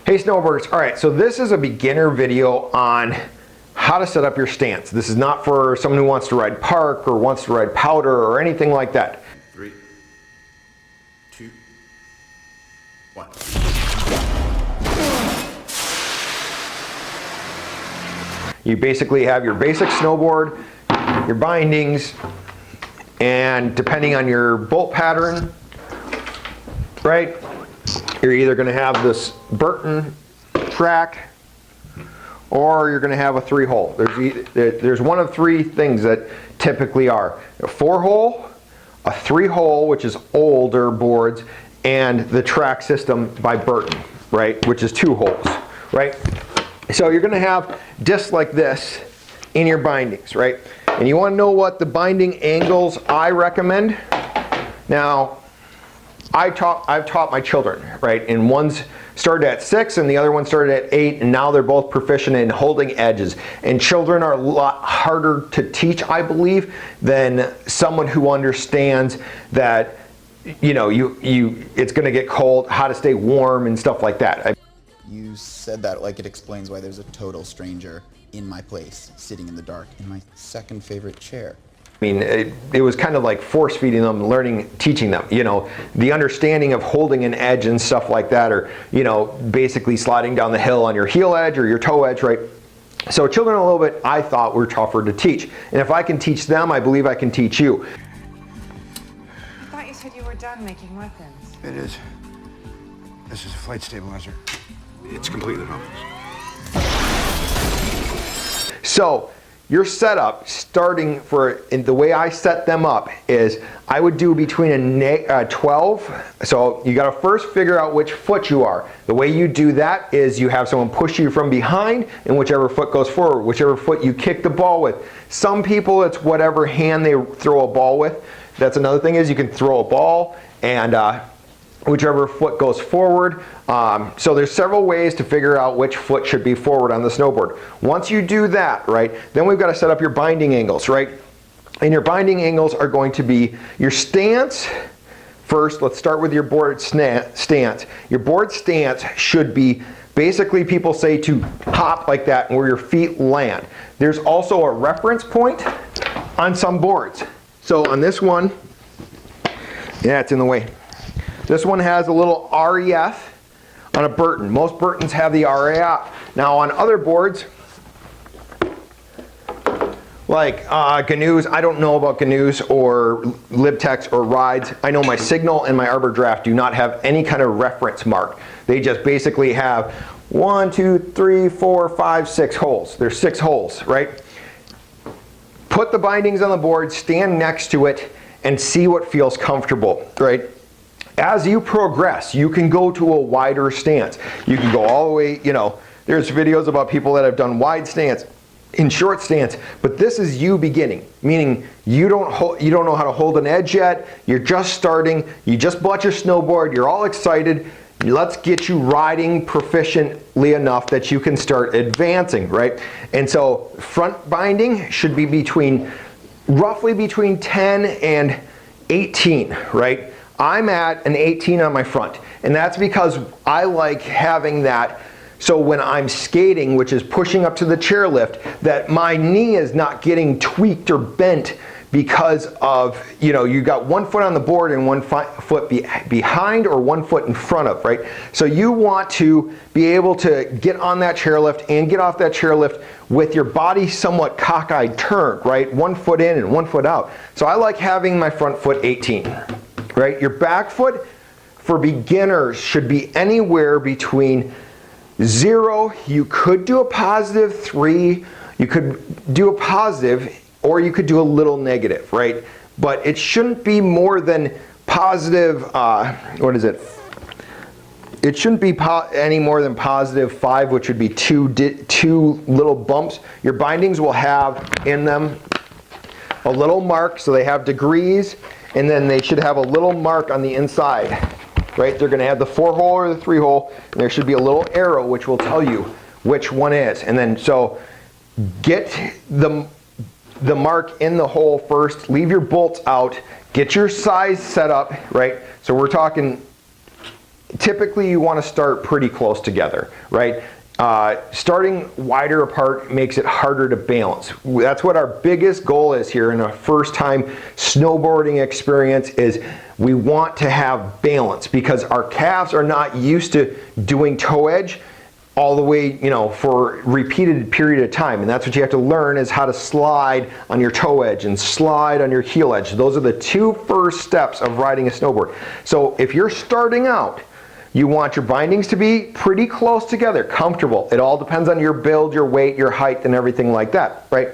Hey snowboarders, all right, so this is a beginner video on how to set up your stance. This is not for someone who wants to ride park or wants to ride powder or anything like that. 3, 2, 1. You basically have your basic snowboard, your bindings, and depending on your bolt pattern, right, you're either going to have this Burton track or you're going to have a 3-hole. There's one of 3 things that typically are a 4-hole, a 3-hole, which is older boards, and the track system by Burton, right, which is 2 holes, right? So you're going to have discs like this in your bindings, right? And you want to know what the binding angles I recommend? Now, I've taught my children, right? And one's started at 6 and the other one started at 8, and now they're both proficient in holding edges. And children are a lot harder to teach, I believe, than someone who understands that, you know, it's going to get cold, how to stay warm and stuff like that. You said that like it explains why there's a total stranger in my place, sitting in the dark, in my second favorite chair. I mean, it was kind of like force feeding them, learning, teaching them, you know, the understanding of holding an edge and stuff like that, or, you know, basically sliding down the hill on your heel edge or your toe edge, right? So children a little bit, I thought, were tougher to teach. And if I can teach them, I believe I can teach you. I thought you said you were done making weapons. It is. This is a flight stabilizer. It's completely harmless. So your setup, starting for, in the way I set them up, is I would do between a 12. So you got to first figure out which foot you are. The way you do that is you have someone push you from behind, and whichever foot goes forward, whichever foot you kick the ball with. Some people, it's whatever hand they throw a ball with. That's another thing, is you can throw a ball and whichever foot goes forward. So there's several ways to figure out which foot should be forward on the snowboard. Once you do that, right, then we've got to set up your binding angles, right? And your binding angles are going to be your stance. First, let's start with your board stance. Your board stance should be, basically people say to hop like that where your feet land. There's also a reference point on some boards. So on this one, yeah, it's in the way. This one has a little REF on a Burton. Most Burtons have the RAF. Now on other boards, like Gnu's, I don't know about Gnu's or Libtex or Rides. I know my Signal and my Arbor Draft do not have any kind of reference mark. They just basically have 1, 2, 3, 4, 5, 6 holes. There's 6 holes, right? Put the bindings on the board, stand next to it, and see what feels comfortable, right? As you progress, you can go to a wider stance. You can go all the way, you know, there's videos about people that have done wide stance in short stance, but this is you beginning, meaning you don't know how to hold an edge yet, you're just starting, you just bought your snowboard, you're all excited, let's get you riding proficiently enough that you can start advancing, right? And so front binding should be roughly between 10 and 18, right? I'm at an 18 on my front, and that's because I like having that, so when I'm skating, which is pushing up to the chairlift, that my knee is not getting tweaked or bent because of, you know, you got 1 foot on the board and 1 foot behind or 1 foot in front of, right? So you want to be able to get on that chairlift and get off that chairlift with your body somewhat cockeyed turned, right? 1 foot in and 1 foot out. So I like having my front foot 18. Right? Your back foot for beginners should be anywhere between 0, you could do a positive 3, you could do a positive, or you could do a little negative, right? But it shouldn't be more than positive, what is it? It shouldn't be any more than positive 5, which would be two little bumps. Your bindings will have in them a little mark, so they have degrees, and then they should have a little mark on the inside, right? They're going to have the 4-hole or the 3-hole, and there should be a little arrow which will tell you which one is. And then so get the mark in the hole first, leave your bolts out, get your size set up, right? So we're talking typically you want to start pretty close together, right? Starting wider apart makes it harder to balance. That's what our biggest goal is here in a first time snowboarding experience, is we want to have balance, because our calves are not used to doing toe edge all the way, you know, for repeated period of time. And that's what you have to learn, is how to slide on your toe edge and slide on your heel edge. Those are the two first steps of riding a snowboard. So if you're starting out, you want your bindings to be pretty close together, comfortable. It all depends on your build, your weight, your height, and everything like that, right?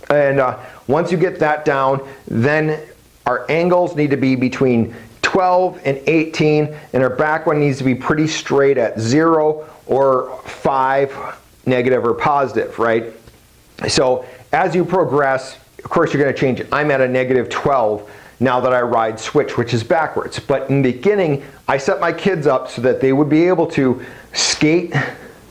And once you get that down, then our angles need to be between 12 and 18, and our back one needs to be pretty straight at 0 or 5, negative or positive, right? So as you progress, of course you're going to change it. I'm at a negative 12 now that I ride switch, which is backwards. But in the beginning, I set my kids up so that they would be able to skate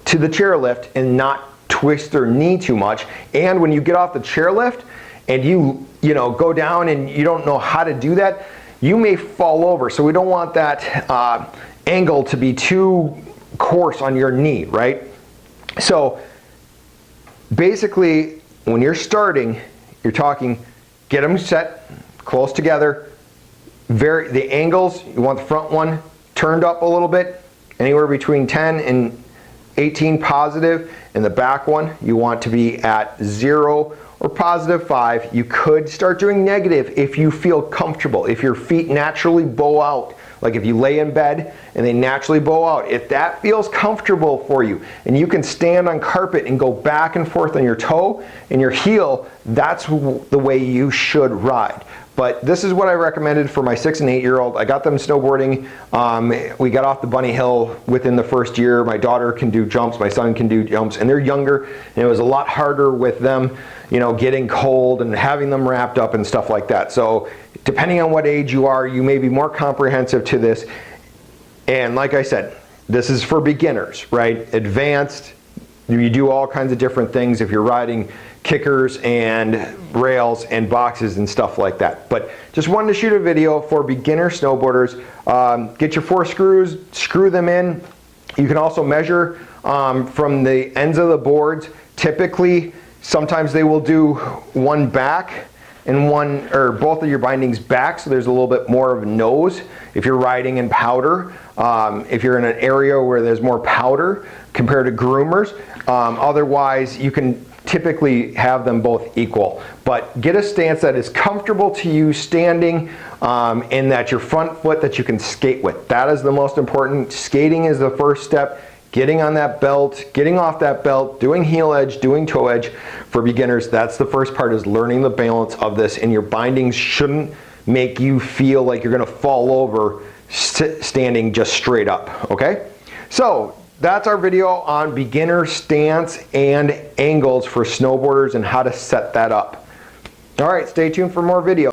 to the chairlift and not twist their knee too much. And when you get off the chairlift and you know, go down and you don't know how to do that, you may fall over. So we don't want that angle to be too coarse on your knee, right? So basically, when you're starting, you're talking, get them set close together. The angles, you want the front one turned up a little bit, anywhere between 10 and 18 positive, and the back one you want to be at 0 or positive 5. You could start doing negative if you feel comfortable, if your feet naturally bow out. Like if you lay in bed and they naturally bow out, if that feels comfortable for you and you can stand on carpet and go back and forth on your toe and your heel, that's the way you should ride. But this is what I recommended for my 6 and 8-year-old. I got them snowboarding. We got off the bunny hill within the first year. My daughter can do jumps, my son can do jumps, and they're younger, and it was a lot harder with them, you know, getting cold and having them wrapped up and stuff like that. So depending on what age you are, you may be more comprehensive to this. And like I said, this is for beginners, right? Advanced, you do all kinds of different things if you're riding kickers and rails and boxes and stuff like that. But just wanted to shoot a video for beginner snowboarders. Get your 4 screws, screw them in. You can also measure from the ends of the boards. Typically, sometimes they will do one back and one, or both of your bindings back, so there's a little bit more of a nose if you're riding in powder. If you're in an area where there's more powder compared to groomers. Otherwise, you can typically have them both equal. But get a stance that is comfortable to you standing, and that your front foot that you can skate with. That is the most important. Skating is the first step. Getting on that belt, getting off that belt, doing heel edge, doing toe edge. For beginners, that's the first part, is learning the balance of this, and your bindings shouldn't make you feel like you're gonna fall over standing just straight up, okay? So that's our video on beginner stance and angles for snowboarders and how to set that up. All right, stay tuned for more video.